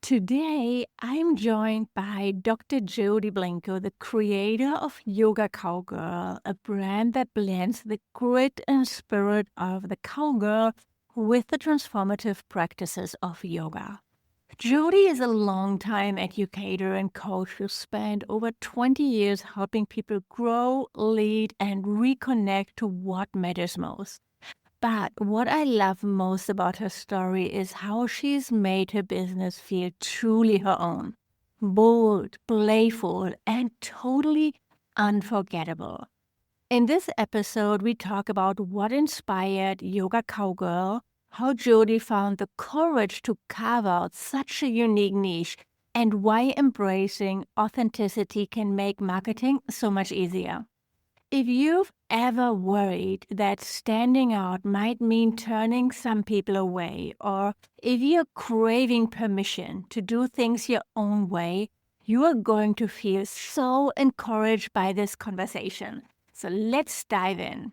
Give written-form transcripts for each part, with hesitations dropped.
Today, I'm joined by Dr. Jodi Blinco, the creator of Yoga Cowgirl, a brand that blends the grit and spirit of the cowgirl with the transformative practices of yoga. Jodi is a longtime educator and coach who spent over 20 years helping people grow, lead, and reconnect to what matters most. But what I love most about her story is how she's made her business feel truly her own. Bold, playful, and totally unforgettable. In this episode, we talk about what inspired Yoga Cowgirl, how Jodi found the courage to carve out such a unique niche, and why embracing authenticity can make marketing so much easier. If you've ever worried that standing out might mean turning some people away, or if you're craving permission to do things your own way, you are going to feel so encouraged by this conversation. So let's dive in.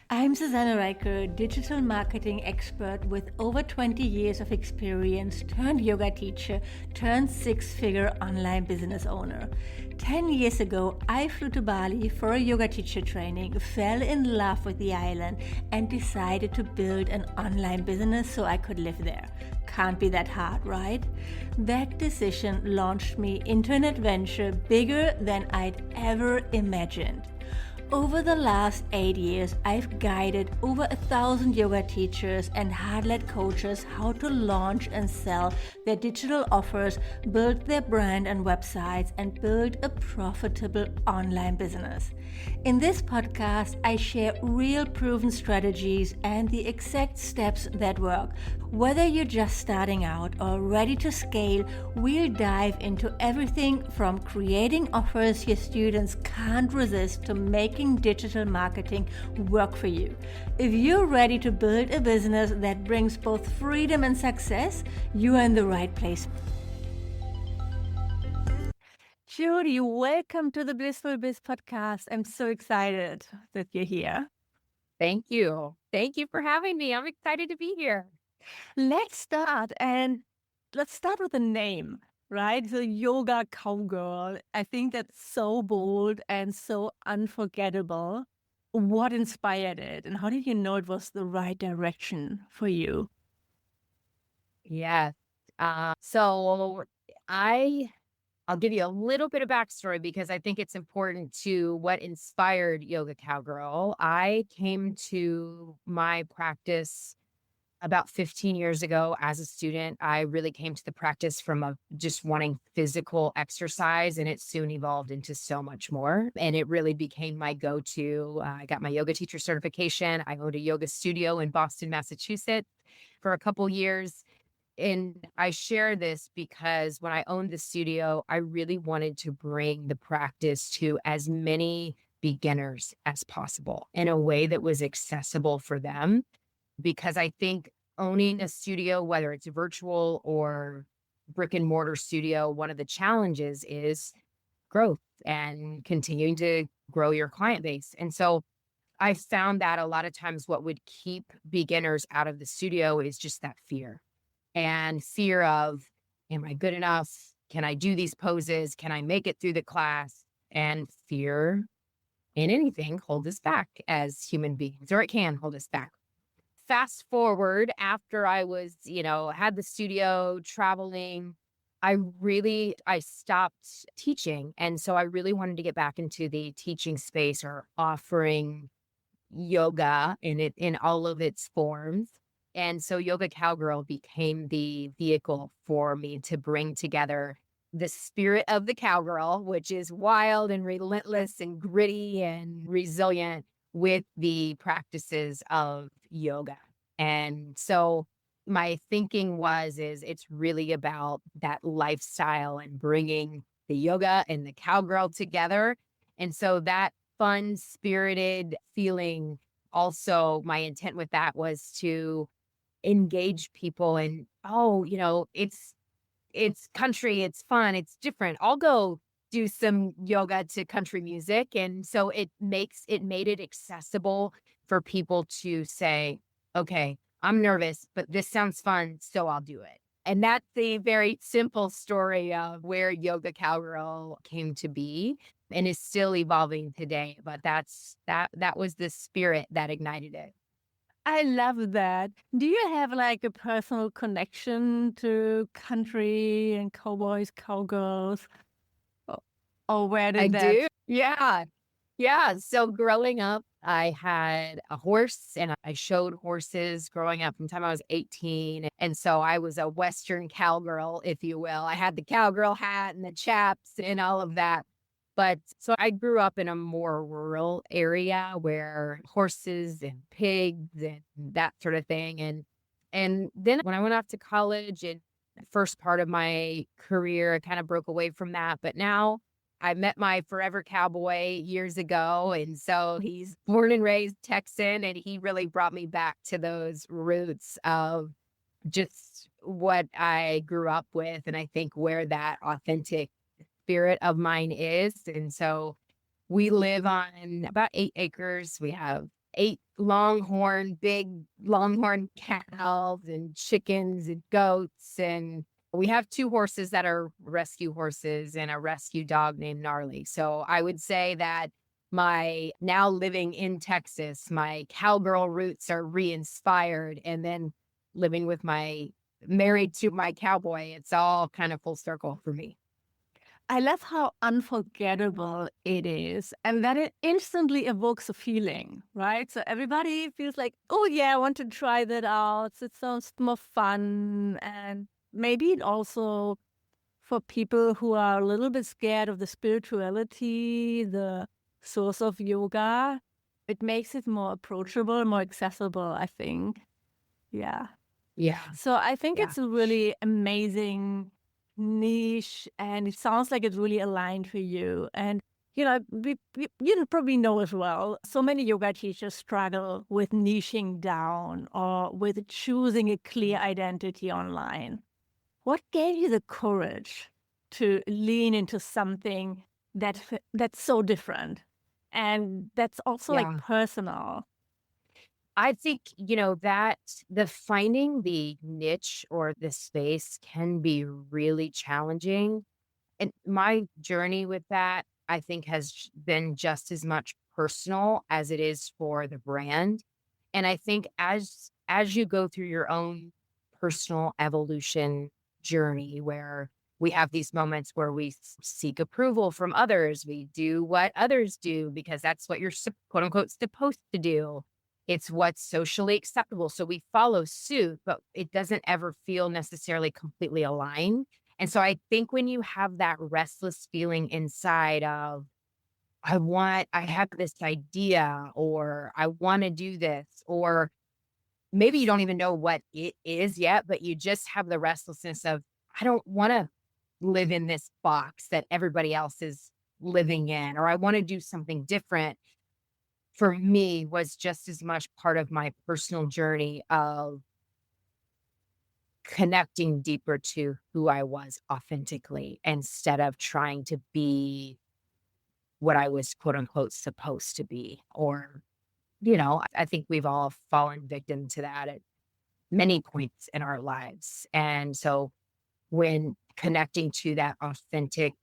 I'm Susanna Reicher, digital marketing expert with over 20 years of experience, turned yoga teacher, turned six-figure online business owner. 10 years ago, I flew to Bali for a yoga teacher training, fell in love with the island, and decided to build an online business so I could live there. Can't be that hard, right? That decision launched me into an adventure bigger than I'd ever imagined. Over the last 8 years, I've guided over 1,000 yoga teachers and hard-led coaches how to launch and sell their digital offers, build their brand and websites, and build a profitable online business. In this podcast, I share real proven strategies and the exact steps that work. Whether you're just starting out or ready to scale, we'll dive into everything from creating offers your students can't resist to making digital marketing work for you. If you're ready to build a business that brings both freedom and success, you are in the right place. Jodi, welcome to the Blissful Biz podcast. I'm so excited that you're here. Thank you. Thank you for having me. I'm excited to be here. Let's start with the name, right? So Yoga Cowgirl. I think that's so bold and so unforgettable. What inspired it, and how did you know it was the right direction for you? Yes. So I'll give you a little bit of backstory because I think it's important to what inspired Yoga Cowgirl. I came to my practice about 15 years ago as a student. I really came to the practice from just wanting physical exercise, and it soon evolved into so much more. And it really became my go-to. I got my yoga teacher certification. I owned a yoga studio in Boston, Massachusetts for a couple years. And I share this because when I owned the studio, I really wanted to bring the practice to as many beginners as possible in a way that was accessible for them. Because I think owning a studio, whether it's virtual or brick and mortar studio, one of the challenges is growth and continuing to grow your client base. And so I found that a lot of times what would keep beginners out of the studio is just that fear and fear of, am I good enough? Can I do these poses? Can I make it through the class? And fear in anything holds us back as human beings, or it can hold us back. Fast forward after I was, had the studio traveling, I stopped teaching. And so I really wanted to get back into the teaching space or offering yoga in all of its forms. And so Yoga Cowgirl became the vehicle for me to bring together the spirit of the cowgirl, which is wild and relentless and gritty and resilient, with the practices of yoga. And so my thinking is it's really about that lifestyle and bringing the yoga and the cowgirl together. And so that fun, spirited feeling, also my intent with that was to engage people and, it's country, it's fun, it's different. I'll go do some yoga to country music. And so it made it accessible for people to say, okay, I'm nervous, but this sounds fun, so I'll do it. And that's a very simple story of where Yoga Cowgirl came to be and is still evolving today. But that was the spirit that ignited it. I love that. Do you have like a personal connection to country and cowboys, cowgirls? Or, or where I did that? do. Yeah. Yeah. So growing up, I had a horse and I showed horses growing up from the time I was 18. And so I was a Western cowgirl, if you will. I had the cowgirl hat and the chaps and all of that. But so I grew up in a more rural area where horses and pigs and that sort of thing. And then when I went off to college and the first part of my career, I kind of broke away from that. But now I met my forever cowboy years ago, and so he's born and raised Texan, and he really brought me back to those roots of just what I grew up with, and I think where that authentic spirit of mine is, and so we live on about 8 acres. We have 8 big longhorn cows and chickens and goats. And we have 2 horses that are rescue horses and a rescue dog named Gnarly. So I would say that my now living in Texas, my cowgirl roots are re-inspired. And then living with married to my cowboy, it's all kind of full circle for me. I love how unforgettable it is and that it instantly evokes a feeling, right? So everybody feels like, oh, yeah, I want to try that out. It sounds more fun. And maybe it also, for people who are a little bit scared of the spirituality, the source of yoga, it makes it more approachable, more accessible, I think. Yeah. Yeah. So I think Yeah. it's a really amazing niche, and it sounds like it's really aligned for you. And you probably know as well, so many yoga teachers struggle with niching down or with choosing a clear identity online. What gave you the courage to lean into something that's so different and that's also like Yeah. personal? I think, that the finding the niche or the space can be really challenging. And my journey with that, I think, has been just as much personal as it is for the brand. And I think as you go through your own personal evolution journey where we have these moments where we seek approval from others, we do what others do because that's what you're quote unquote supposed to do. It's what's socially acceptable. So we follow suit, but it doesn't ever feel necessarily completely aligned. And so I think when you have that restless feeling inside of, I have this idea, or I want to do this, or maybe you don't even know what it is yet, but you just have the restlessness of, I don't want to live in this box that everybody else is living in, or I want to do something different. For me, was just as much part of my personal journey of connecting deeper to who I was authentically instead of trying to be what I was quote unquote supposed to be. Or, I think we've all fallen victim to that at many points in our lives. And so when connecting to that authentic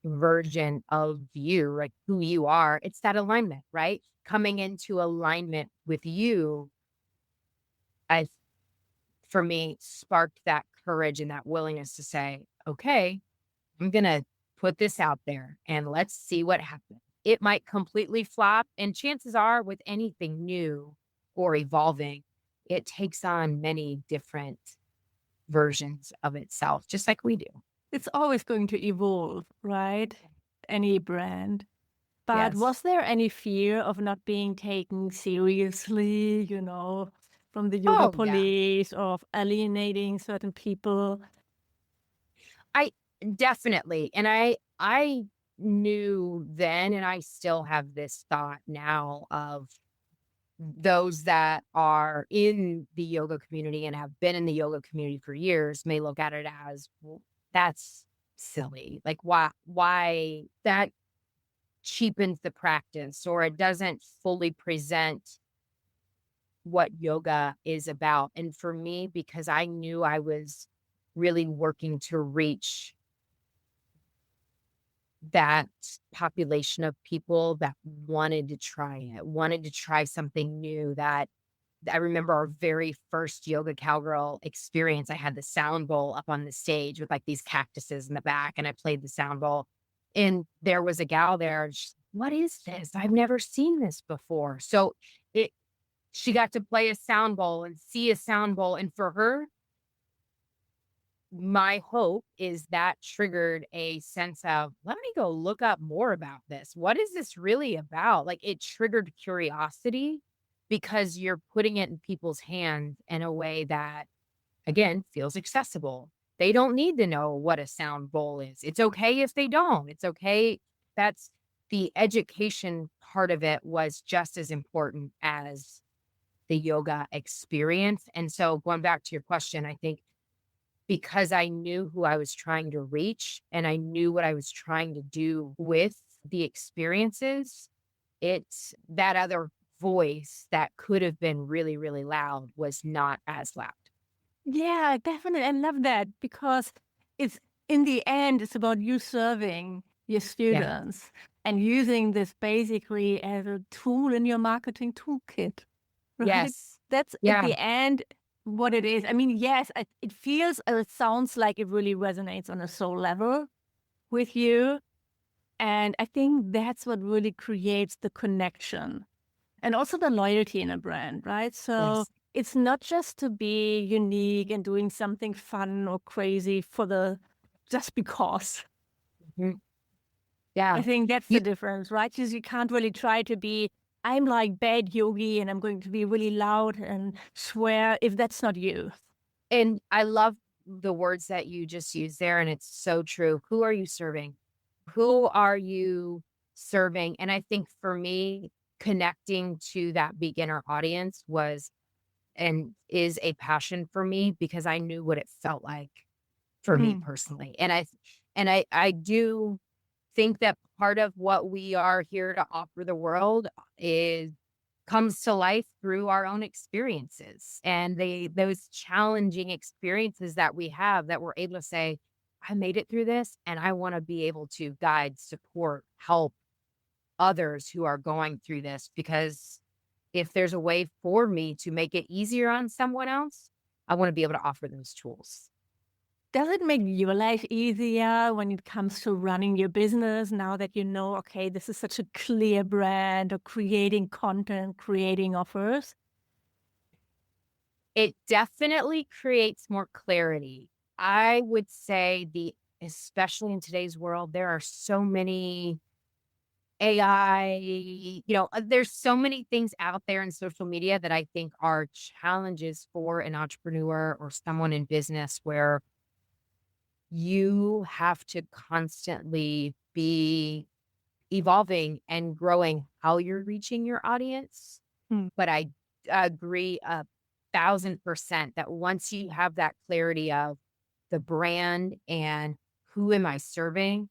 version of you, like who you are, it's that alignment, right? Coming into alignment with you, I for me, sparked that courage and that willingness to say, okay, I'm going to put this out there and let's see what happens. It might completely flop. And chances are, with anything new or evolving, it takes on many different versions of itself, just like we do. It's always going to evolve, right? Any brand. But Yes. was there any fear of not being taken seriously, from the yoga Oh, yeah. police, or of alienating certain people? I definitely. And I knew then, and I still have this thought now of those that are in the yoga community and have been in the yoga community for years may look at it as, well, that's silly. Like why that cheapens the practice or it doesn't fully present what yoga is about. And for me, because I knew I was really working to reach that population of people that wanted to try it, wanted to try something new. That I remember our very first Yoga Cowgirl experience. I had the sound bowl up on the stage with like these cactuses in the back, and I played the sound bowl. And there was a gal there, and she's, what is this? I've never seen this before. So it she got to play a sound bowl and see a sound bowl. And for her, my hope is that triggered a sense of, let me go look up more about this. What is this really about? Like, it triggered curiosity because you're putting it in people's hands in a way that, again, feels accessible. They don't need to know what a sound bowl is. It's okay if they don't. It's okay. That's the education part of it was just as important as the yoga experience. And so going back to your question, I think because I knew who I was trying to reach and I knew what I was trying to do with the experiences, it's that other voice that could have been really, really loud was not as loud. Yeah, definitely. I love that because it's in the end, it's about you serving your Yeah. students and using this basically as a tool in your marketing toolkit, right? Yes. That's at Yeah. the end what it is. I mean, yes, it feels, it sounds like it really resonates on a soul level with you. And I think that's what really creates the connection and also the loyalty in a brand, right? So Yes. it's not just to be unique and doing something fun or crazy for the just because. Mhm. I Yeah. think that's the You difference, right? Because you can't really try to be, I'm like bad yogi and I'm going to be really loud and swear if that's not you. and I love the words that you just used there, and it's so true. Who are you serving? Who are you serving? And I think for me, connecting to that beginner audience was and is a passion for me because I knew what it felt like for me Mm. personally. And I do think that part of what we are here to offer the world is comes to life through our own experiences and those challenging experiences that we have that we're able to say, I made it through this and I want to be able to guide, support, help others who are going through this because if there's a way for me to make it easier on someone else, I want to be able to offer those tools. Does it make your life easier when it comes to running your business now that you know, okay, this is such a clear brand or creating content, creating offers? It definitely creates more clarity. I would say especially in today's world, there are so many AI, there's so many things out there in social media that I think are challenges for an entrepreneur or someone in business where you have to constantly be evolving and growing how you're reaching your audience. Hmm. But I agree 1,000% that once you have that clarity of the brand and who am I serving,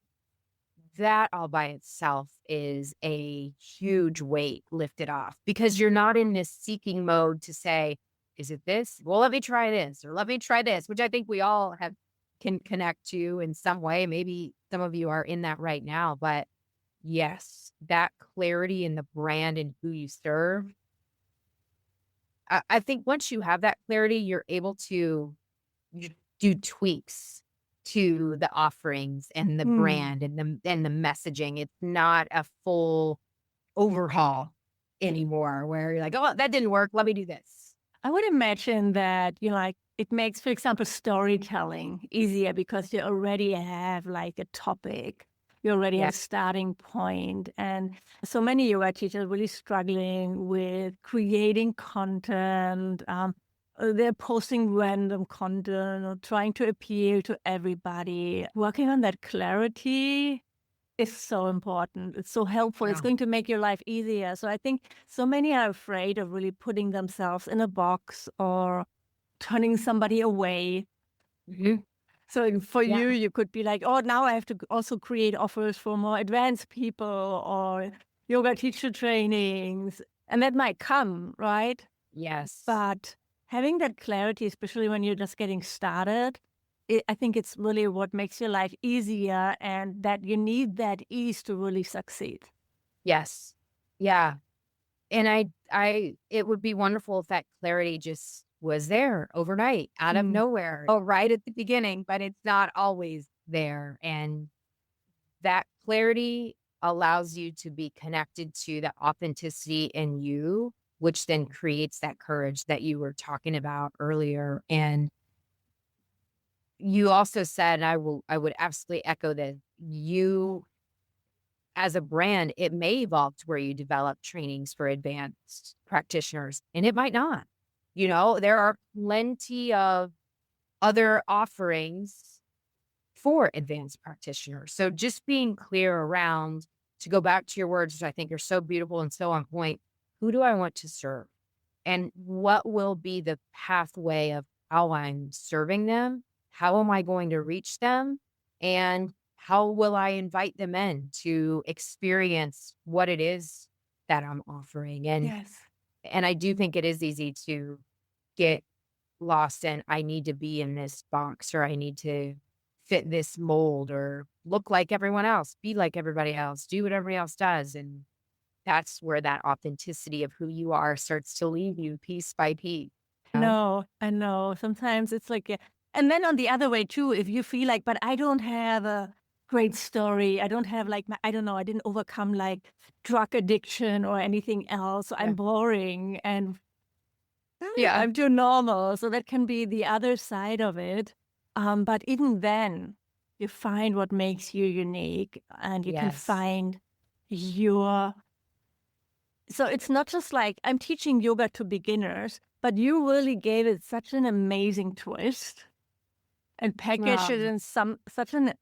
that all by itself is a huge weight lifted off because you're not in this seeking mode to say, is it this? Well, let me try this or let me try this, which I think we all have can connect to in some way. Maybe some of you are in that right now, but yes, that clarity in the brand and who you serve. I think once you have that clarity, you're able to do tweaks to the offerings and the Hmm. brand and the messaging. It's not a full overhaul anymore where you're like, "Oh, that didn't work. Let me do this." I would imagine that, like it makes, for example, storytelling easier because you already have like a topic. You already have Yeah. a starting point. And so many yoga teachers are really struggling with creating content. They're posting random content or trying to appeal to everybody. Working on that clarity is so important. It's so helpful. It's Yeah. going to make your life easier. So I think so many are afraid of really putting themselves in a box or turning somebody away. Mhm. So for Yeah. you, you could be like, oh, now I have to also create offers for more advanced people or yoga teacher trainings. And that might come, right? Yes. But having that clarity, especially when you're just getting started, I think it's really what makes your life easier, and that you need that ease to really succeed. Yes. Yeah. And it would be wonderful if that clarity just was there overnight, out of Mm. nowhere, oh, right at the beginning, but it's not always there. And that clarity allows you to be connected to the authenticity in you, which then creates that courage that you were talking about earlier. And you also said, and I would absolutely echo that you as a brand, it may evolve to where you develop trainings for advanced practitioners, and it might not. You know, there are plenty of other offerings for advanced practitioners. So just being clear around, to go back to your words, which I think are so beautiful and so on point, who do I want to serve? And what will be the pathway of how I'm serving them? How am I going to reach them? And how will I invite them in to experience what it is that I'm offering? Yes. And I do think it is easy to get lost in, I need to be in this box, or I need to fit this mold, or look like everyone else, be like everybody else, do what everybody else does. And that's where that authenticity of who you are starts to leave you piece by piece. You know? No, I know. Sometimes it's like, and then on the other way too, if you feel like, but I don't have a great story. I don't have like, I don't know, I didn't overcome like drug addiction or anything else. So Yeah. I'm boring and Yeah. I'm too normal. So that can be the other side of it. But even then, you find what makes you unique, and you can Yes. find your. So it's not just like I'm teaching yoga to beginners, but you really gave it such an amazing twist and packaged it Um, in such an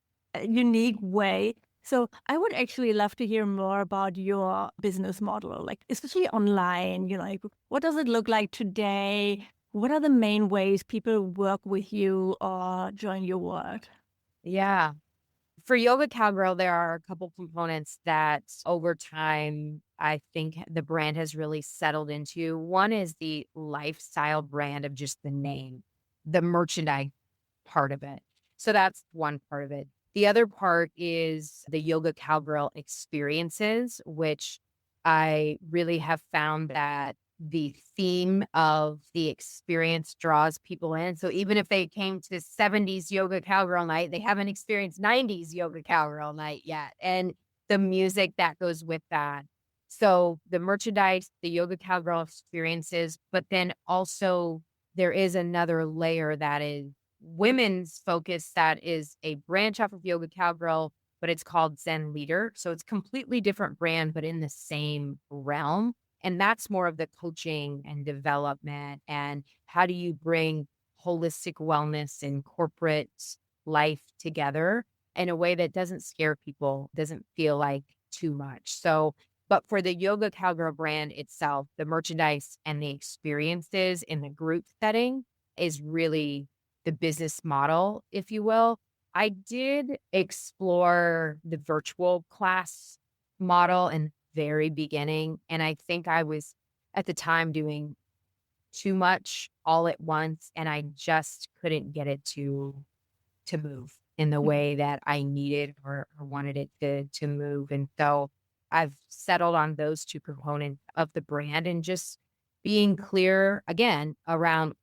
unique way. So I would actually love to hear more about your business model, like especially online. You know, like what does it look like today? What are the main ways people work with you or join your work? yeah. For Yoga Cowgirl, there are a couple components that over time, I think the brand has really settled into. One is the lifestyle brand of just the name, the merchandise part of it. So that's one part of it. The other part is the Yoga Cowgirl experiences, which I really have found that the theme of the experience draws people in. So even if they came to 70s Yoga Cowgirl night, they haven't experienced 90s Yoga Cowgirl night yet. And the music that goes with that. So the merchandise, the Yoga Cowgirl experiences, but then also there is another layer that is women's focus, that is a branch off of Yoga Cowgirl, but it's called Zen Leader. So it's completely different brand, but in the same realm. And that's more of the coaching and development. And how do you bring holistic wellness and corporate life together in a way that doesn't scare people, doesn't feel like too much. So, but for the Yoga Cowgirl brand itself, the merchandise and the experiences in the group setting is really the business model, if you will. I did explore the virtual class model in the very beginning, and I think I was at the time doing too much all at once, and I just couldn't get it to move in the Mhm. way that I needed or wanted it to move. And so I've settled on those two components of the brand, and just being clear again around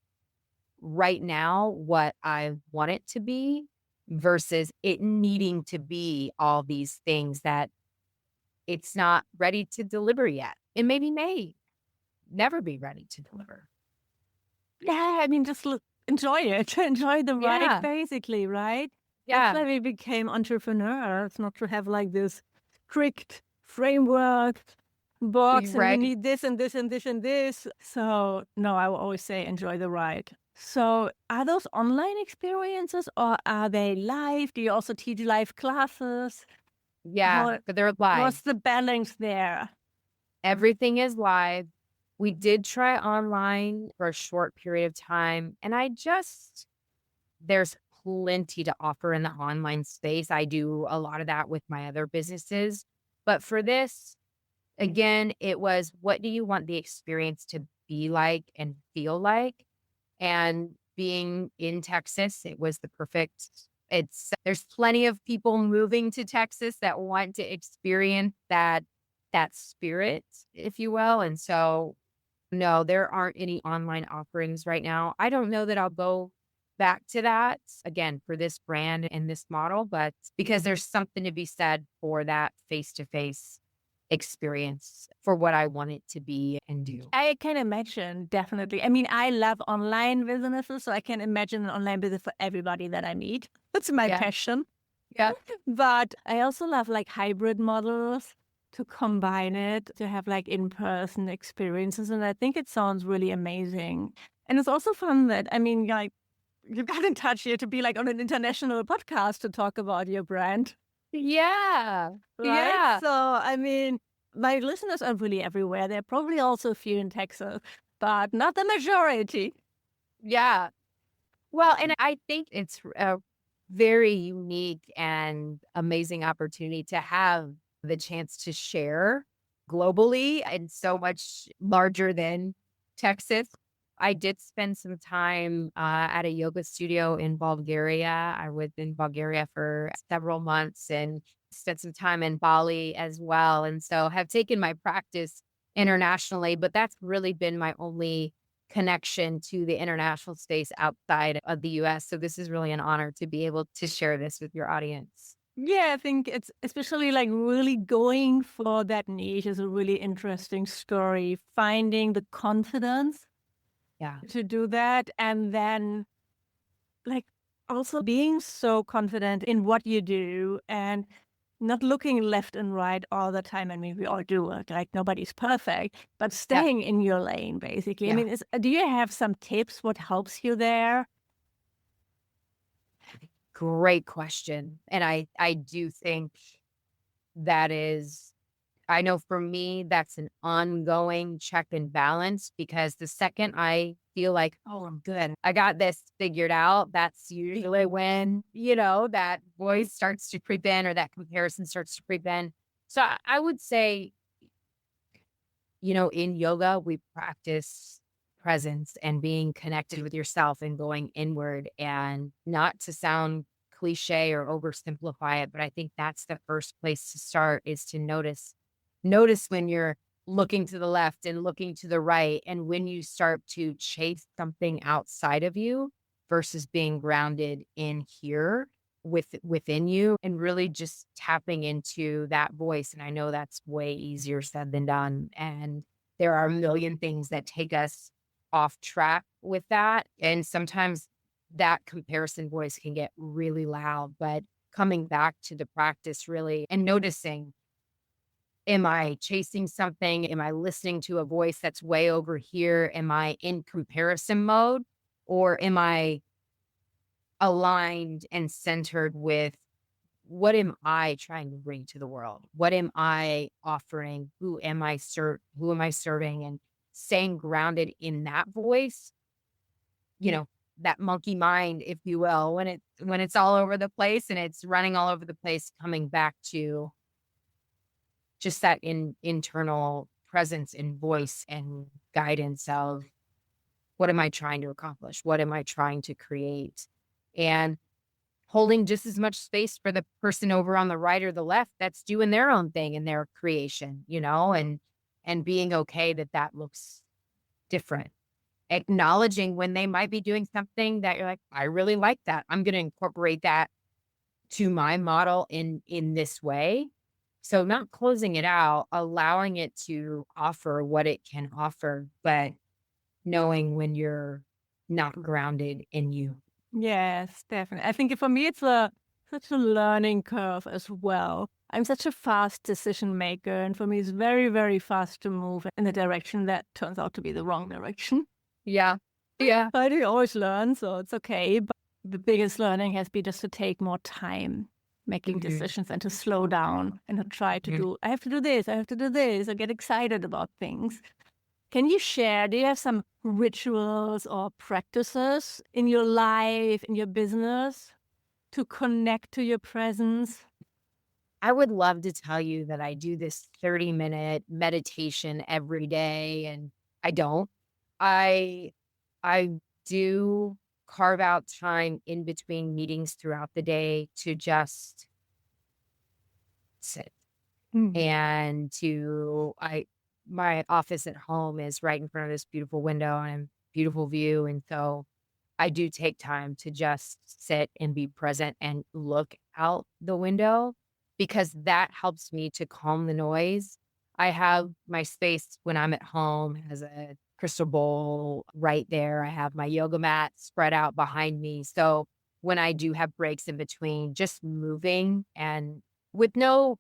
right now what I want it to be versus it needing to be all these things that it's not ready to deliver yet. It maybe may never be ready to deliver. Yeah, I mean, just enjoy it. Enjoy the ride, Yeah. basically, right? That's Yeah. why we became entrepreneurs, not to have like this strict framework box and you Right. need this and this and this and this. So, no, I will always say enjoy the ride. So, are those online experiences or are they live? Do you also teach live classes? Yeah. How, But they're live. what's the balance there? Everything is live. We did try online for a short period of time, and there's plenty to offer in the online space. I do a lot of that with my other businesses. But for this, again, it was, what do you want the experience to be like and feel like. And being in Texas, it was the perfect there's plenty of people moving to Texas that want to experience that spirit, if you will. And so no, there aren't any online offerings right now. I don't know that I'll go back to that again for this brand and this model, but because there's something to be said for that face to face experience for what I want it to be and do. I can imagine, definitely. I mean, I love online businesses, so I can imagine an online business for everybody that I meet. That's my Yeah. passion. Yeah. But I also love like hybrid models to combine it, to have like in-person experiences. And I think it sounds really amazing. And it's also fun that, I mean, like, you got in touch here to be like on an international podcast to talk about your brand, Yeah. right? Yeah. So, I mean, my listeners are really everywhere. There are probably also a few in Texas, but not the majority. Yeah. Well, and I think it's a very unique and amazing opportunity to have the chance to share globally and so much larger than Texas. I did spend some time at a yoga studio in Bulgaria. I was in Bulgaria for several months and spent some time in Bali as well. And so have taken my practice internationally, but that's really been my only connection to the international space outside of the US. So this is really an honor to be able to share this with your audience. Yeah, I think it's especially like really going for that niche is a really interesting story. Finding the confidence Yeah. to do that, and then like also being so confident in what you do and not looking left and right all the time. I mean, we all do it, like nobody's perfect, but Yeah. staying in your lane, basically. I Yeah. mean, do you have some tips? What helps you there? Great question. And I do think that is I know for me, that's an ongoing check and balance because the second I feel like, oh, I'm good, I got this figured out, that's usually when, that voice starts to creep in or that comparison starts to creep in. So I would say, in yoga, we practice presence and being connected with yourself and going inward and not to sound cliche or oversimplify it, but I think that's the first place to start is to notice when you're looking to the left and looking to the right and when you start to chase something outside of you versus being grounded in here within you and really just tapping into that voice. And I know that's way easier said than done. And there are a million things that take us off track with that. And sometimes that comparison voice can get really loud, but coming back to the practice really and noticing, am I chasing something? Am I listening to a voice that's way over here? Am I in comparison mode? Or am I aligned and centered with what am I trying to bring to the world? What am I offering? Who am I serving? And staying grounded in that voice, you know, that monkey mind, if you will, when it's all over the place and it's running all over the place, coming back to just that internal presence and voice and guidance of what am I trying to accomplish? What am I trying to create? And holding just as much space for the person over on the right or the left that's doing their own thing in their creation, and being okay that that looks different. Acknowledging when they might be doing something that you're like, I really like that. I'm going to incorporate that to my model in this way. So not closing it out, allowing it to offer what it can offer, but knowing when you're not grounded in you. Yes, definitely. I think for me, it's such a learning curve as well. I'm such a fast decision maker, and for me, it's very, very fast to move in a direction that turns out to be the wrong direction. Yeah. Yeah. I do always learn, so it's okay. But the biggest learning has been just to take more time making Mhm. decisions and to slow down and to try to Mhm. do, I have to do this, I have to do this, or get excited about things. Can you share, do you have some rituals or practices in your life, in your business to connect to your presence? I would love to tell you that I do this 30-minute meditation every day, and I don't. I I do carve out time in between meetings throughout the day to just sit Mm. and to I my office at home is right in front of this beautiful window and beautiful view, and so I do take time to just sit and be present and look out the window because that helps me to calm the noise. I have my space when I'm at home has a crystal bowl right there. I have my yoga mat spread out behind me. So when I do have breaks in between, just moving and with no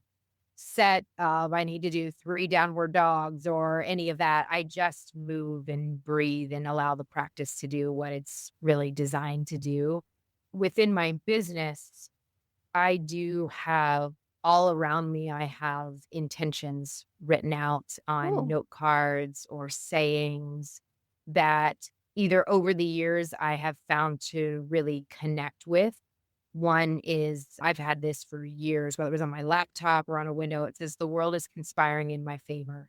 set of I need to do 3 downward dogs or any of that. I just move and breathe and allow the practice to do what it's really designed to do. Within my business, I do have all around me, I have intentions written out on Oh, note cards or sayings that either over the years I have found to really connect with. One is I've had this for years, whether it was on my laptop or on a window. It says, "The world is conspiring in my favor."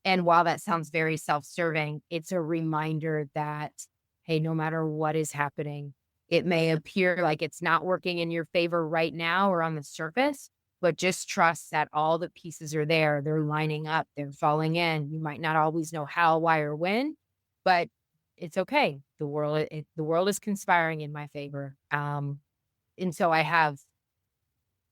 And while that sounds very self-serving, it's a reminder that, hey, no matter what is happening, it may appear like it's not working in your favor right now or on the surface, but just trust that all the pieces are there. They're lining up, they're falling in. You might not always know how, why, or when, but it's okay. The world is conspiring in my favor. And so I have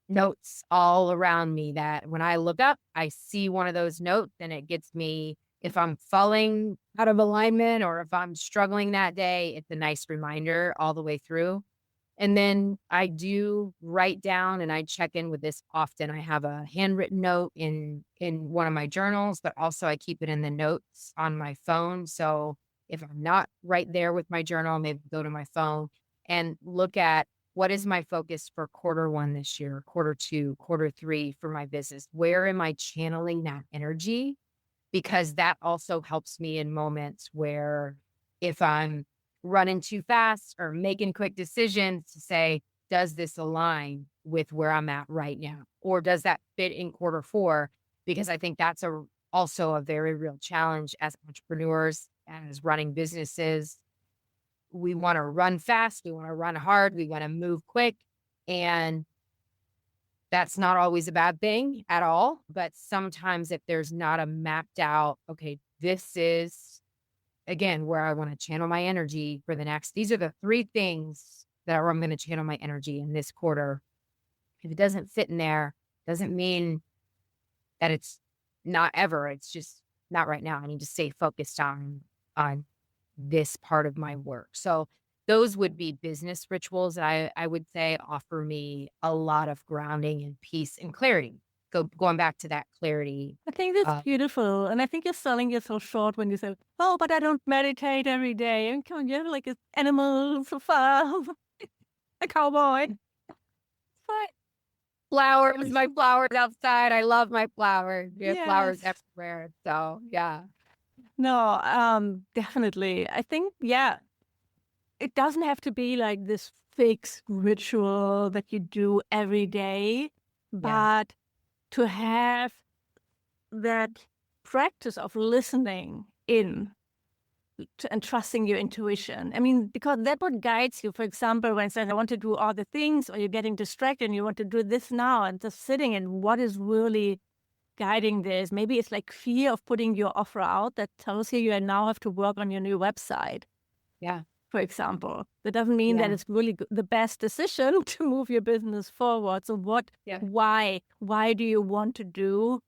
notes all around me that when I look up, I see one of those notes and it gets me if I'm falling out of alignment or if I'm struggling that day, it's a nice reminder all the way through. And then I do write down and I check in with this often. I have a handwritten note in one of my journals, but also I keep it in the notes on my phone. So if I'm not right there with my journal, maybe go to my phone and look at what is my focus for quarter one this year, quarter two, quarter three for my business? Where am I channeling that energy? Because that also helps me in moments where if I'm running too fast or making quick decisions to say, does this align with where I'm at right now? Or does that fit in quarter four? Because I think that's also a very real challenge as entrepreneurs, as running businesses. We want to run fast, we want to run hard, we want to move quick. And that's not always a bad thing at all, but sometimes if there's not a mapped out, okay, this is again where I want to channel my energy for the next. These are the 3 things that I'm going to channel my energy in this quarter. If it doesn't fit in there, doesn't mean that it's not ever. It's just not right now. I need to stay focused on this part of my work. So those would be business rituals that I would say offer me a lot of grounding and peace and clarity. Going back to that clarity. I think that's Uh, beautiful. And I think you're selling yourself short when you say, oh, but I don't meditate every day. And come on, you're like an animal farm, a cowboy. Fine. flowers, my flowers outside. I love my flowers. We have flowers Yes. everywhere. So yeah. No, definitely. I think, yeah, it doesn't have to be like this fixed ritual that you do every day, Yeah. but to have that practice of listening in and trusting your intuition. I mean, because that what guides you. For example, when it says, I want to do all the things, or you're getting distracted and you want to do this now, and just sitting in what is really guiding this. Maybe it's like fear of putting your offer out that tells you you now have to work on your new website, Yeah. for example. That doesn't mean that Yeah. it's really the best decision to move your business forward. So Yeah. why do you want to do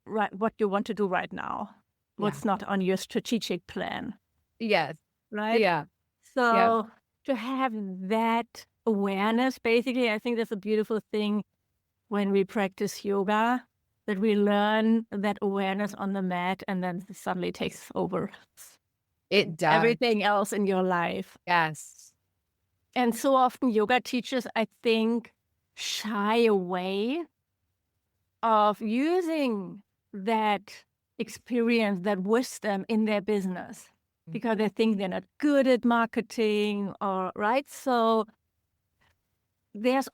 what you want to do right now? Yeah. What's not on your strategic plan, Yes. right? Yeah. Yeah. So to have that awareness, basically, I think that's a beautiful thing when we practice yoga, that we learn that awareness on the mat and then it suddenly takes over It does. everything else in your life. Yes. And so often yoga teachers, I think, shy away of using that experience, that wisdom in their business Mm. because they think they're not good at marketing or right. So there's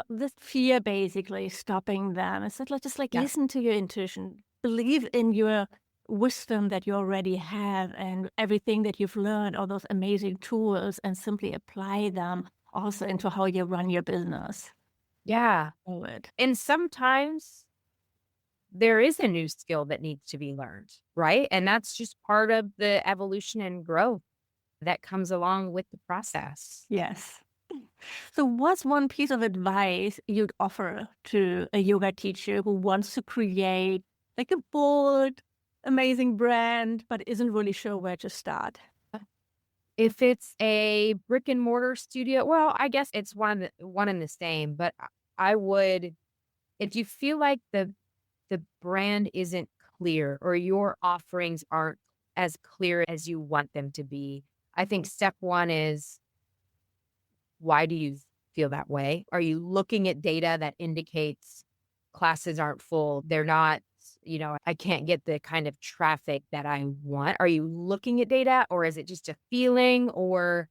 this fear basically stopping them. It's like just like Yeah. listen to your intuition, believe in your wisdom that you already have and everything that you've learned, all those amazing tools, and simply apply them also into how you run your business Yeah. forward. And sometimes there is a new skill that needs to be learned, right? And that's just part of the evolution and growth that comes along with the process. Yes. So, what's one piece of advice you'd offer to a yoga teacher who wants to create like a bold, amazing brand, but isn't really sure where to start? If it's a brick and mortar studio, well, I guess it's one and the same, but I would, if you feel like the brand isn't clear or your offerings aren't as clear as you want them to be, I think step 1 is, why do you feel that way? Are you looking at data that indicates classes aren't full? They're not, I can't get the kind of traffic that I want. Are you looking at data, or is it just a feeling, or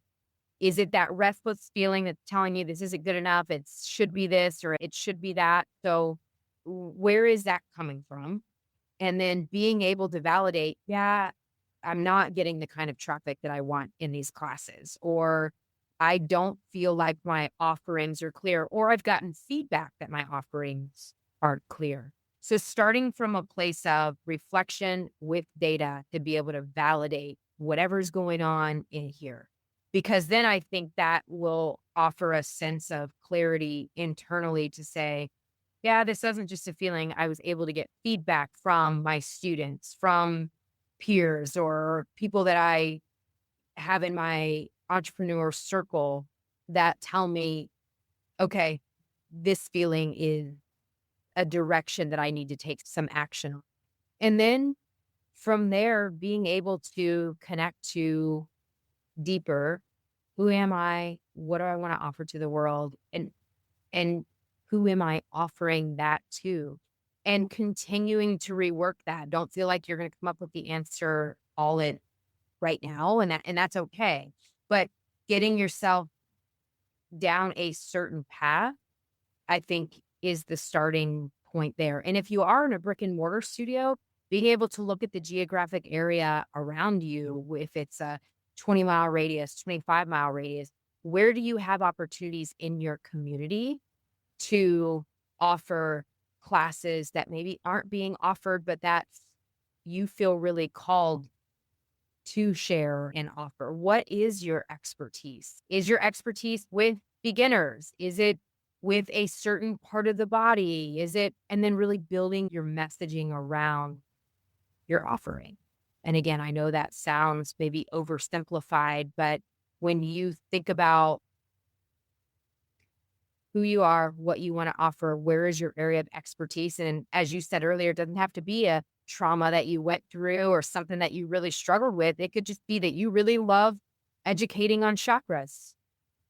is it that restless feeling that's telling you this isn't good enough? It should be this or it should be that. So where is that coming from? And then being able to validate, yeah, I'm not getting the kind of traffic that I want in these classes, or I don't feel like my offerings are clear, or I've gotten feedback that my offerings aren't clear. So starting from a place of reflection with data to be able to validate whatever's going on in here. Because then I think that will offer a sense of clarity internally to say, yeah, this isn't just a feeling. I was able to get feedback from my students, from peers, or people that I have in my entrepreneur circle that tell me, okay, this feeling is a direction that I need to take some action on. And then from there, being able to connect to deeper, who am I? What do I want to offer to the world? And who am I offering that to? And continuing to rework that. Don't feel like you're going to come up with the answer all in right now, and that's okay. But getting yourself down a certain path, I think, is the starting point there. And if you are in a brick and mortar studio, being able to look at the geographic area around you, if it's a 20-mile radius, 25-mile radius, where do you have opportunities in your community to offer classes that maybe aren't being offered, but that you feel really called to share and offer? What is your expertise? Is your expertise with beginners? Is it with a certain part of the body? And then really building your messaging around your offering. And again, I know that sounds maybe oversimplified, but when you think about who you are, what you want to offer, where is your area of expertise? And as you said earlier, it doesn't have to be a trauma that you went through or something that you really struggled with. It could just be that you really love educating on chakras.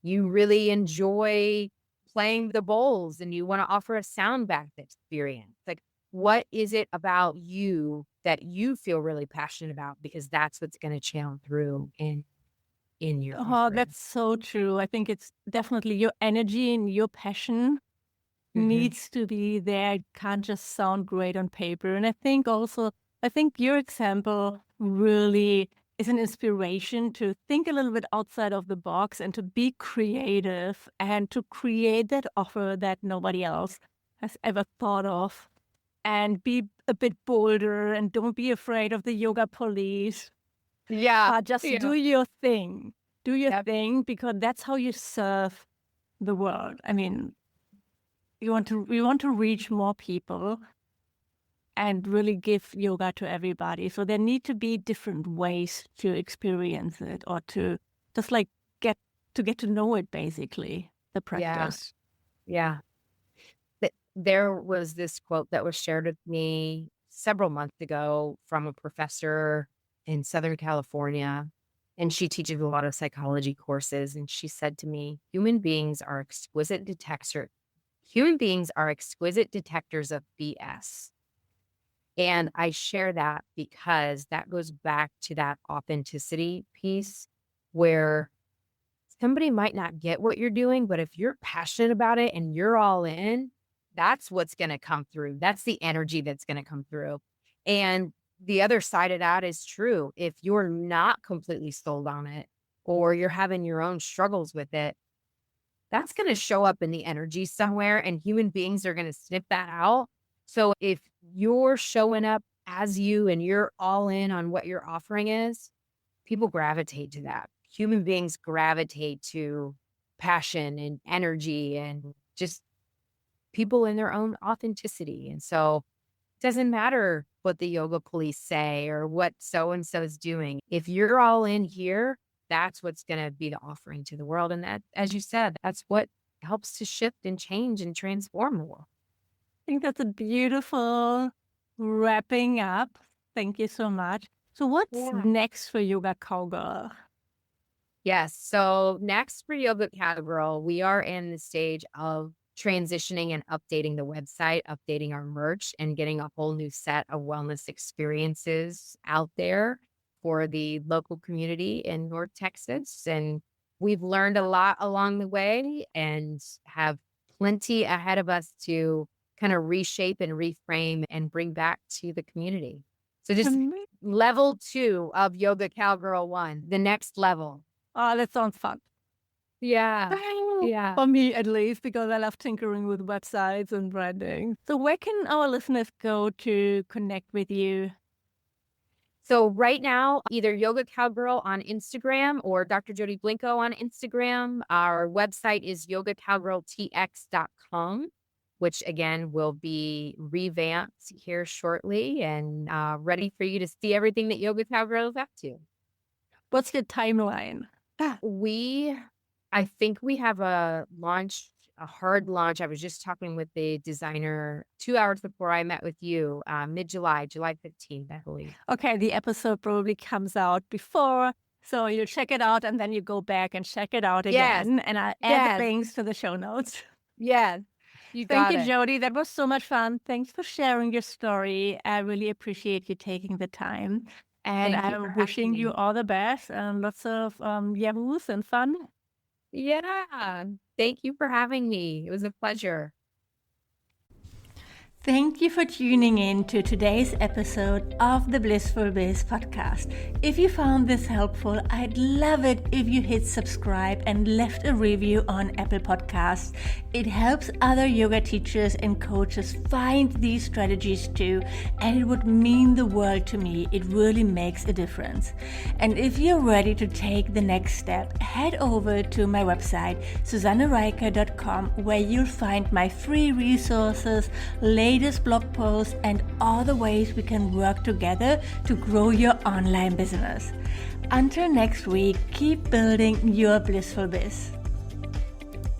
You really enjoy playing the bowls and you want to offer a sound bath experience. Like, what is it about you that you feel really passionate about? Because that's what's going to channel through in your Oh, offering. that's so true. I think it's definitely your energy and your passion Hmm. needs to be there. It can't just sound great on paper. And I think also, I think your example really is an inspiration to think a little bit outside of the box and to be creative and to create that offer that nobody else has ever thought of and be a bit bolder and don't be afraid of the yoga police, Yeah. but just Yeah. do your thing. Do your Yep. thing because that's how you serve the world. I mean, we want to reach more people and really give yoga to everybody. So there need to be different ways to experience it or to just like get to know it basically, the Yeah. practice. Yeah. There was this quote that was shared with me several months ago from a professor in Southern California, and she teaches a lot of psychology courses. And she said to me, Human beings are exquisite detectors of BS." And I share that because that goes back to that authenticity piece where somebody might not get what you're doing, but if you're passionate about it and you're all in, that's what's going to come through. That's the energy that's going to come through. And the other side of that is true. If you're not completely sold on it or you're having your own struggles with it, that's going to show up in the energy somewhere and human beings are going to sniff that out. So if you're showing up as you and you're all in on what your offering is, people gravitate to that. Human beings gravitate to passion and energy and just people in their own authenticity. And so it doesn't matter what the yoga police say or what so-and-so is doing. If you're all in here, that's what's going to be the offering to the world. And that, as you said, that's what helps to shift and change and transform the world. I think that's a beautiful wrapping up. Thank you so much. So what's next for Yoga Cowgirl? Yes. So next for Yoga Cowgirl, we are in the stage of transitioning and updating the website, updating our merch, and getting a whole new set of wellness experiences out there for the local community in North Texas. And we've learned a lot along the way and have plenty ahead of us to kind of reshape and reframe and bring back to the community. So just level 2 of Yoga Cowgirl 1, the next level. Oh, that sounds fun. Yeah. Yeah. For me, at least, because I love tinkering with websites and branding. So where can our listeners go to connect with you? So right now, either Yoga Cowgirl on Instagram or Dr. Jodi Blinco on Instagram. Our website is yogacowgirltx.com, which again will be revamped here shortly and ready for you to see everything that Yoga Cowgirl is up to. What's the timeline? I think we have a hard launch. I was just talking with the designer 2 hours before I met with you, mid-July, July 15th, I believe. Okay, the episode probably comes out before, so you check it out and then you go back and check it out again. And I add links to the show notes. Yes. Thank you, Jodi. That was so much fun. Thanks for sharing your story. I really appreciate you taking the time. And I'm wishing you all the best and lots of yahoos and fun. Yeah. Thank you for having me. It was a pleasure. Thank you for tuning in to today's episode of the Blissful Biz podcast. If you found this helpful, I'd love it if you hit subscribe and left a review on Apple Podcasts. It helps other yoga teachers and coaches find these strategies too, and it would mean the world to me. It really makes a difference. And if you're ready to take the next step, head over to my website, susannereiker.com, where you'll find my free resources, latest blog posts, and all the ways we can work together to grow your online business. Until next week, keep building your blissful biz.